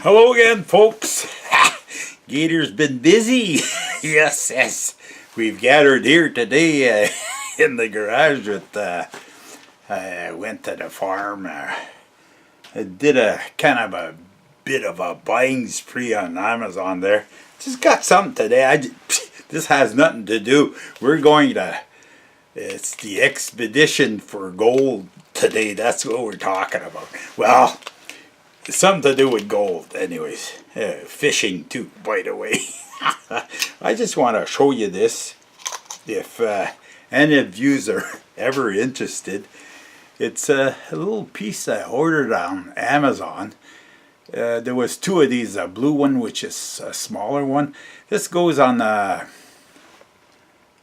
Hello again, folks. Gator's been busy. Yes. We've gathered here today in the garage with, I went to the farm. I did a kind of a bit of a buying spree on Amazon there. Just got something today. This has nothing to do. We're going to, it's the expedition for gold today. That's what we're talking about. Well, something to do with gold, anyways. Fishing too, by the way. I just want to show you this. If any of you are ever interested, it's a little piece I ordered on Amazon. There was two of these, a blue one, which is a smaller one. This goes on a,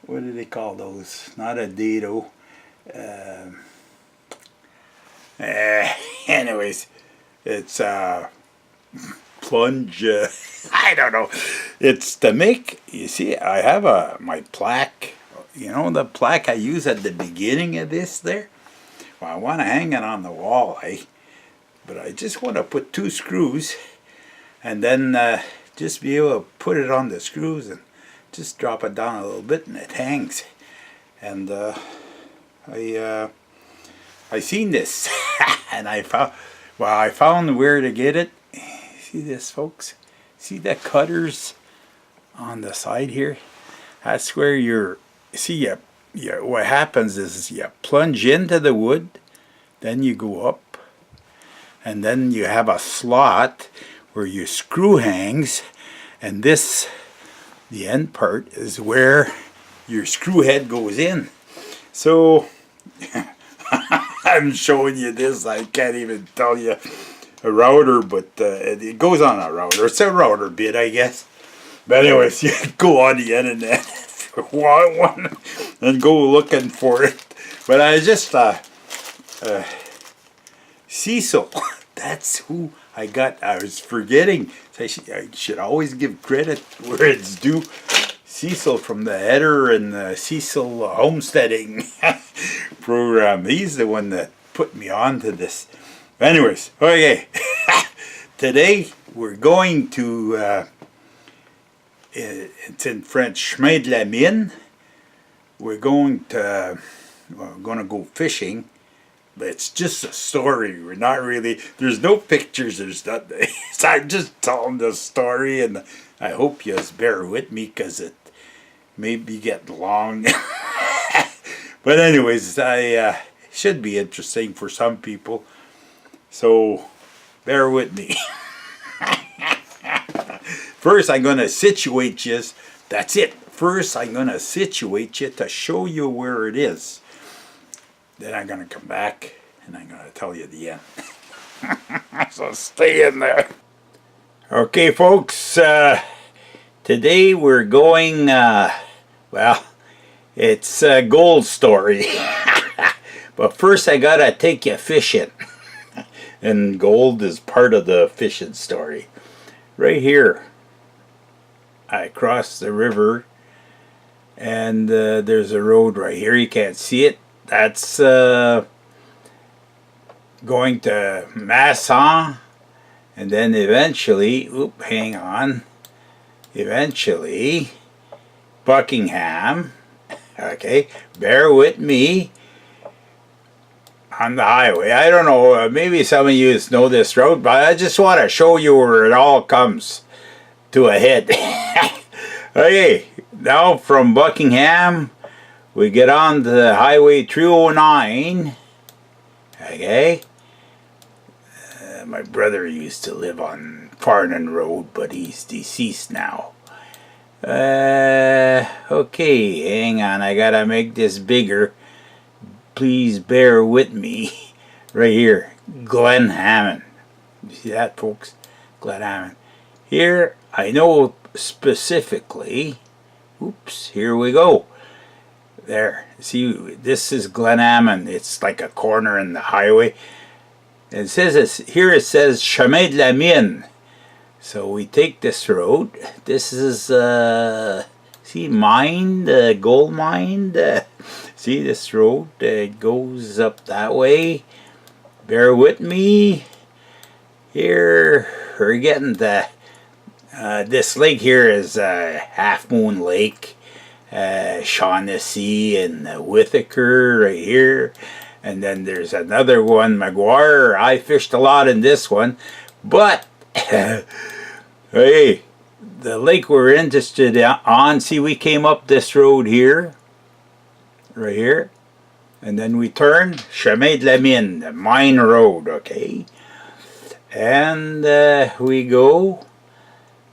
what do they call those? Not a dado. Anyways. It's plunge, I don't know. It's to make, you see, I have my plaque, you know, the plaque I use at the beginning of this there. Well, I want to hang it on the wall, but I just want to put two screws and then just be able to put it on the screws and just drop it down a little bit and it hangs. And I seen this and I found where to get it. See this, folks? See the cutters on the side here? That's where what happens is you plunge into the wood, then you go up, and then you have a slot where your screw hangs, and this, the end part, is where your screw head goes in. So, I'm showing you this. I can't even tell you a router, but it goes on a router. It's a router bit, I guess. But anyways, you go on the internet if you want one and go looking for it. But I just Cecil. That's who I got. I was forgetting. I should always give credit where it's due. Cecil from the Header and the Cecil Homesteading program. He's the one that put me on to this. Anyways, okay. Today we're going to, it's in French, chemin de la mine. We're going to go fishing. But it's just a story. We're not really, there's no pictures, there's nothing. So I'm just telling the story, and I hope you just bear with me because it may be getting long. But anyways, I should be interesting for some people. So bear with me. First, I'm going to situate you. That's it. First, I'm going to situate you to show you where it is. Then I'm going to come back and I'm going to tell you the end. So stay in there. Okay, folks. Today we're going, well, it's a gold story. But first I got to take you fishing. And gold is part of the fishing story. Right here, I crossed the river. And there's a road right here. You can't see it. That's going to Masson, and then eventually, eventually Buckingham. Okay, bear with me on the highway. I don't know, maybe some of you know this road, but I just want to show you where it all comes to a head. Okay, now from Buckingham, we get on to Highway 309, okay. My brother used to live on Farnan Road, but he's deceased now. Okay, hang on, I gotta make this bigger. Please bear with me. Right here, Glen Hammond. You see that, folks? Glen Hammond. Here, I know specifically, oops, here we go. There, see, this is Glenhammond. It's like a corner in the highway. And it says here it says chemin de la mine. So we take this road. This is see, mine, the gold mine. See this road? It goes up that way. Bear with me. Here, we're getting the this lake here is Half Moon Lake, Shaughnessy and Whittaker right here. And then there's another one, Maguire. I fished a lot in this one. But, hey, the lake we're interested on, see, we came up this road here, right here. And then we turned, Chemin de la Mine, the mine road, okay? And we go,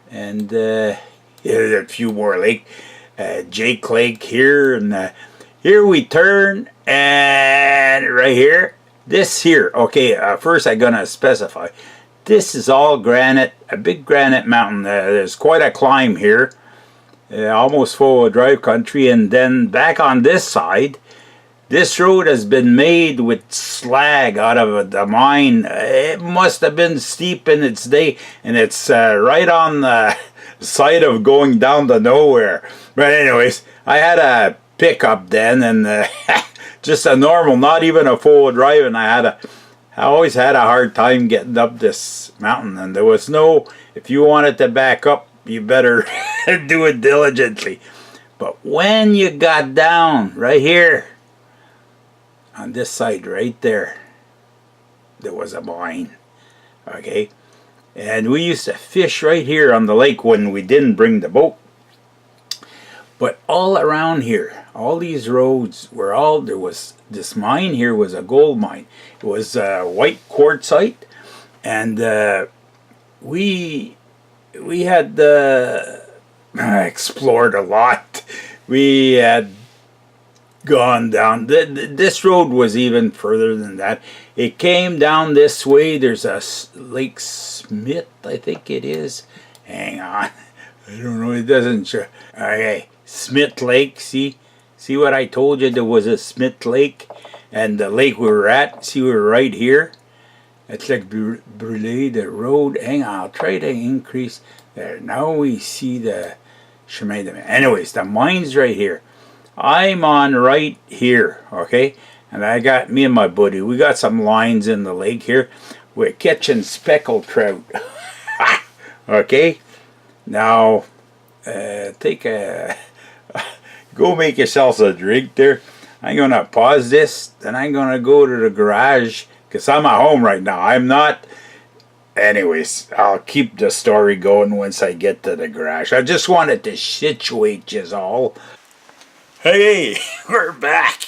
and here's a few more lakes. Jake Lake here, and here we turn, and right here, this here, okay, first I'm gonna specify, this is all granite, a big granite mountain. There's quite a climb here, almost full of drive country. And then back on this side, this road has been made with slag out of the mine. It must have been steep in its day, and it's right on the side of going down to nowhere. But anyways, I had a pickup then, and just a normal, not even a full drive, and I always had a hard time getting up this mountain. And there was no, if you wanted to back up, you better do it diligently. But when you got down right here, on this side right there, there was a mine, okay? And we used to fish right here on the lake when we didn't bring the boat. But all around here, all these roads were all, there was, this mine here was a gold mine. It was white quartzite, and we had explored a lot. We had gone down. This road was even further than that. It came down this way. There's a Lake Smith, I think it is. Hang on. I don't know. It doesn't show. Okay. Smith Lake. See what I told you? There was a Smith Lake. And the lake we were at, see, we were right here. It's like Brûlé, the road. Hang on. I'll try to increase there. Now we see the Chemin de Mine. Anyways, the mine's right here. I'm on right here, okay? And I got, me and my buddy, we got some lines in the lake here. We're catching speckled trout. Okay? Now, go make yourselves a drink there. I'm going to pause this, then I'm going to go to the garage, because I'm at home right now. I'm not. Anyways, I'll keep the story going once I get to the garage. I just wanted to situate you all. Hey, we're back.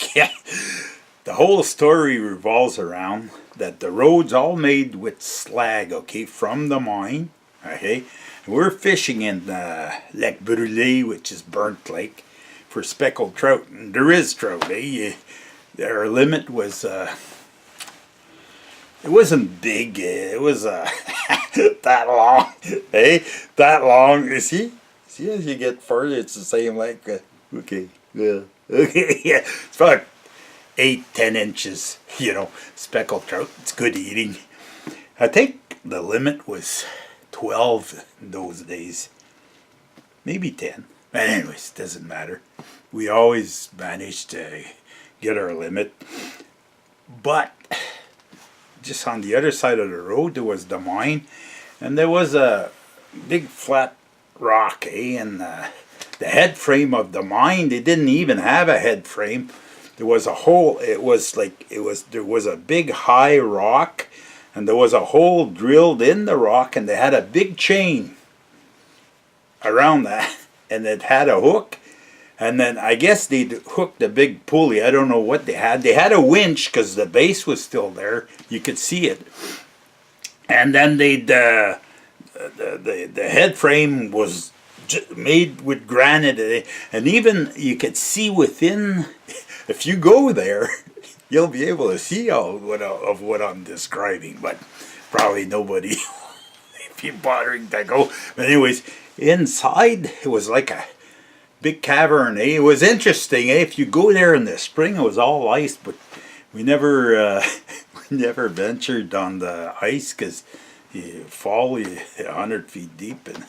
The whole story revolves around that the road's all made with slag, okay, from the mine, okay? We're fishing in Lake Brûlé, which is burnt lake, for speckled trout. And there is trout, eh? Our limit was, it wasn't big, it was that long, eh? That long, you see? See, as you get further, it's the same like, okay. Yeah. Okay. Yeah. It's about 8-10 inches. You know, speckled trout. It's good eating. I think the limit was 12 in those days. Maybe 10. But anyways, doesn't matter. We always managed to get our limit. But just on the other side of the road, there was the mine, and there was a big flat rock, eh? And the head frame of the mine, they didn't even have a head frame. There was a hole. It was like, there was a big high rock, and there was a hole drilled in the rock, and they had a big chain around that, and it had a hook. And then I guess they'd hooked a big pulley. I don't know what they had. They had a winch because the base was still there. You could see it. And then they'd the head frame was made with granite, and even you could see within. If you go there, you'll be able to see all of what I'm describing, but probably nobody if you're bothering to go. But anyways, inside it was like a big cavern. Eh? It was interesting. Eh? If you go there in the spring, it was all ice, but we never we never ventured on the ice because you fall 100 feet deep and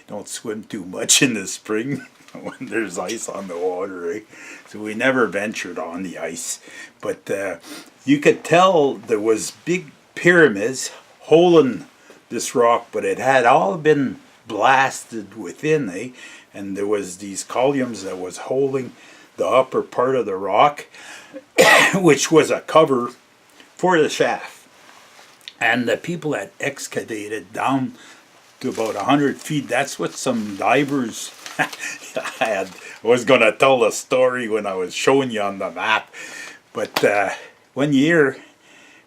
don't swim too much in the spring when there's ice on the water. Eh? So we never ventured on the ice. But you could tell there was big pyramids holding this rock, but it had all been blasted within, and there was these columns that was holding the upper part of the rock, which was a cover for the shaft. And the people had excavated down to about 100 feet. That's what some divers I was going to tell the story when I was showing you on the map. But one year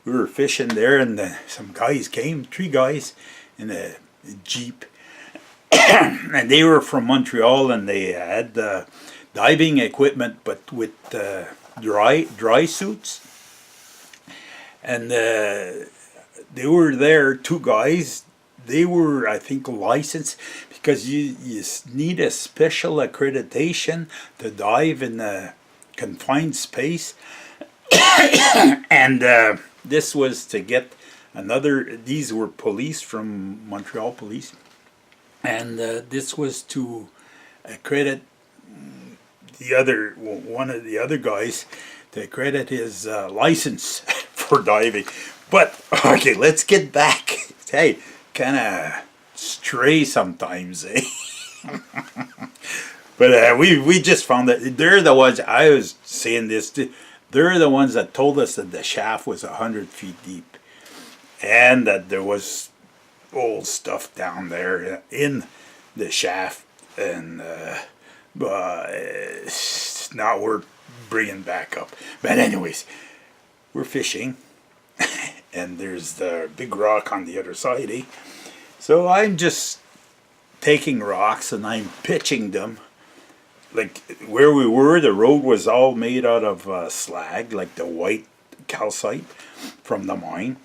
we were fishing there, and some guys came, 3 guys in a Jeep. And they were from Montreal, and they had diving equipment, but with dry suits. And they were there, 2 guys. They were, I think, licensed, because you need a special accreditation to dive in a confined space. And this was to get another, these were police from Montreal police. And this was to accredit one of the other guys, to accredit his license for diving. But, okay, let's get back. Hey, kind of stray sometimes, eh? But we just found that they're the ones, I was saying this, they're the ones that told us that the shaft was 100 feet deep, and that there was old stuff down there in the shaft, and it's not worth bringing back up. But anyways, we're fishing, and there's the big rock on the other side, eh? So I'm just taking rocks and I'm pitching them. Like where we were, the road was all made out of slag, like the white calcite from the mine.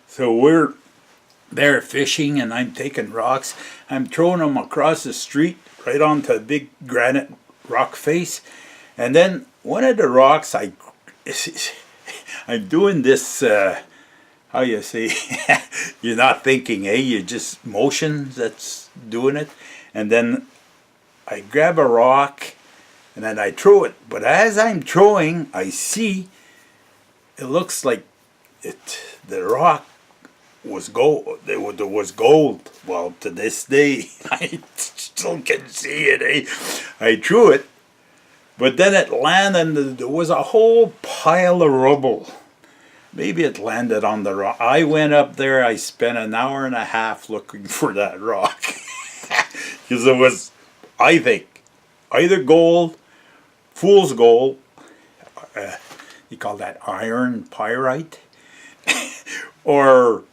So we're there fishing, and I'm taking rocks. I'm throwing them across the street right onto a big granite rock face. And then one of the rocks, I'm doing this, how you say, you're not thinking, eh? You're just motion that's doing it. And then I grab a rock, and then I throw it. But as I'm throwing, I see, it looks like the rock was gold. There was gold. Well, to this day, I still can see it, eh? I threw it, but then it landed, and there was a whole pile of rubble. Maybe it landed on the rock. I went up there, I spent an hour and a half looking for that rock. Because it was, I think, either gold, fool's gold, you call that iron pyrite, or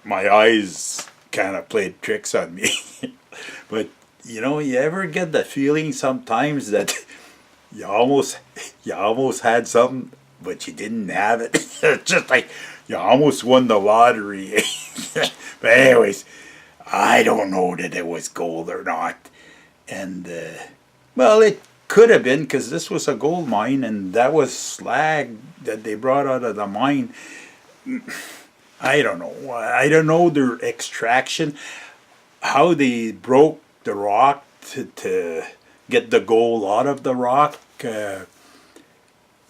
my eyes kind of played tricks on me. But, you know, you ever get the feeling sometimes that you almost had something, but you didn't have it? It's just like you almost won the lottery. But anyways, I don't know that it was gold or not. And, well, it could have been, because this was a gold mine, and that was slag that they brought out of the mine. I don't know. I don't know their extraction, how they broke the rock to get the gold out of the rock. A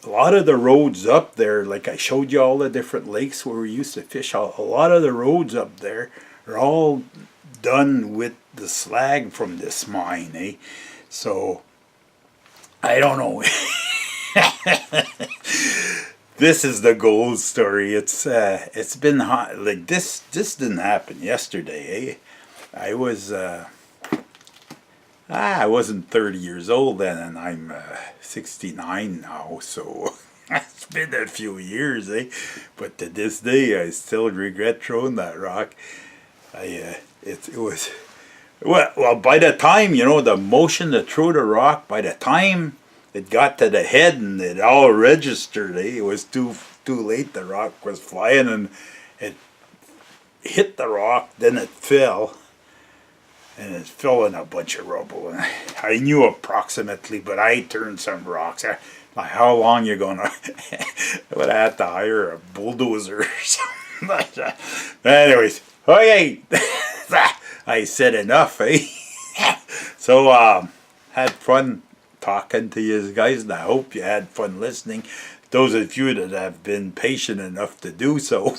lot of the roads up there, like I showed you all the different lakes where we used to fish, a lot of the roads up there are all done with the slag from this mine, eh? So, I don't know. This is the gold story. It's been hot. Like this didn't happen yesterday, eh? I wasn't 30 years old then, and I'm 69 now, so it's been a few years, eh? But to this day, I still regret throwing that rock. It was, well, by the time, you know, the motion to throw the rock, by the time it got to the head and it all registered, eh? It was too late. The rock was flying, and it hit the rock, then it fell. And it fell in a bunch of rubble. And I knew approximately, but I turned some rocks. Like, how long you gonna? I would have had to hire a bulldozer or something like that. Anyways, okay. I said enough, eh? So, had fun talking to you guys, and I hope you had fun listening. Those of you that have been patient enough to do so.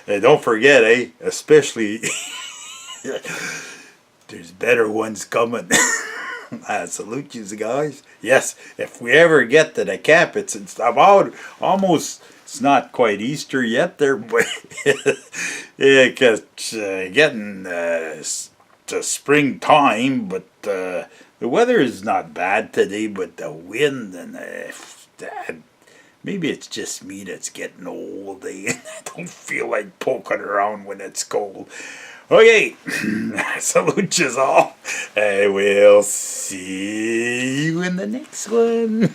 Don't forget, especially there's better ones coming. I salute you guys. Yes, if we ever get to the cap, it's about almost. It's not quite Easter yet, there, but yeah, because getting to springtime, but the weather is not bad today. But the wind and maybe it's just me that's getting old. I don't feel like poking around when it's cold. Okay, salute you all. I will see you in the next one.